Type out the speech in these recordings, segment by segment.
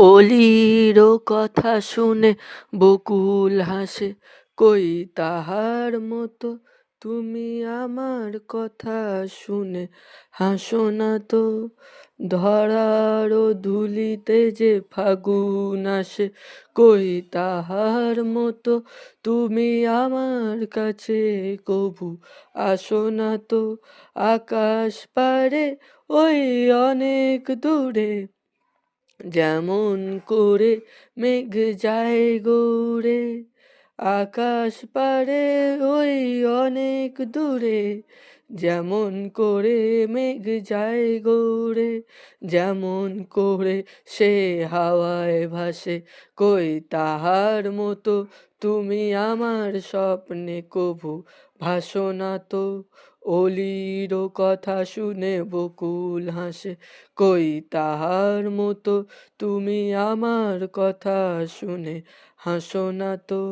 অলির কথা শুনে বকুল হাসে, কই তাহার মতো তুমি আমার কথা শুনে হাসো না তো। ধরার ধুলিতে যে ফাগুন আসে, কই তাহার মতো তুমি আমার কাছে কভু আসো না তো। আকাশ পারে ওই অনেক দূরে, যেমন করে মেঘ যায় গৌড়ে। আকাশ পারে ওই অনেক দূরে, যেমন করে মেঘ যায় গৌড়ে। যেমন করে সে হাওয়ায় ভাসে, কই তাহার মতো তুমি আমার স্বপ্নে কভু ভাসো না তো। অলির কথা শুনে বকুল হাসে, কই তাহার মতো তুমি আমার কথা শুনে হাসো না তো।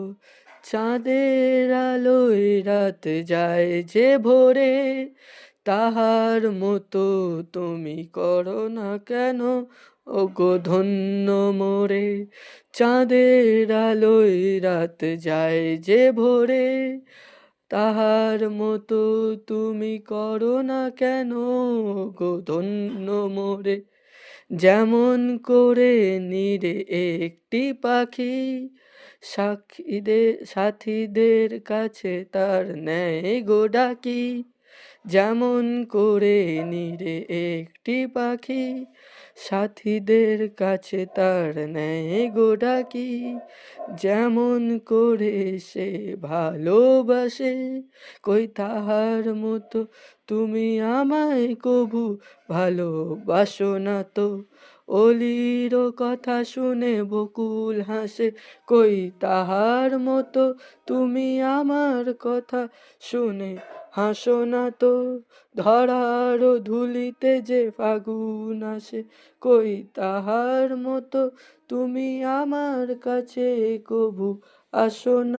চাঁদের আলোয় রাত যায় যে ভোরে, তাহার মতো তুমি করো না কেন ওগো ধন্য মোরে। চাঁদের আলোয় রাত যায় যে ভোরে, তাহার মতো তুমি করো না কেন গো ধন্য মোরে। যেমন করে নীড়ে একটি পাখি সাথীদের কাছে তার নেয় গো ডাকি। যেমন করে নীড়ে একটি পাখি সাথীদের কাছে তার নেয় গো ডাকি। যেমন করে সে ভালোবাসে, কই তাহার মতো তুমি আমায় কভু ভালোবাসো না তো। অলির কথা শুনে বকুল হাসে, কই তাহার মতো তুমি আমার কথা শুনে হাসো না তো। ধরার ধুলিতে যে ফাগুন আসে, কই তাহার মতো তুমি আমার কাছে কভু আসো না।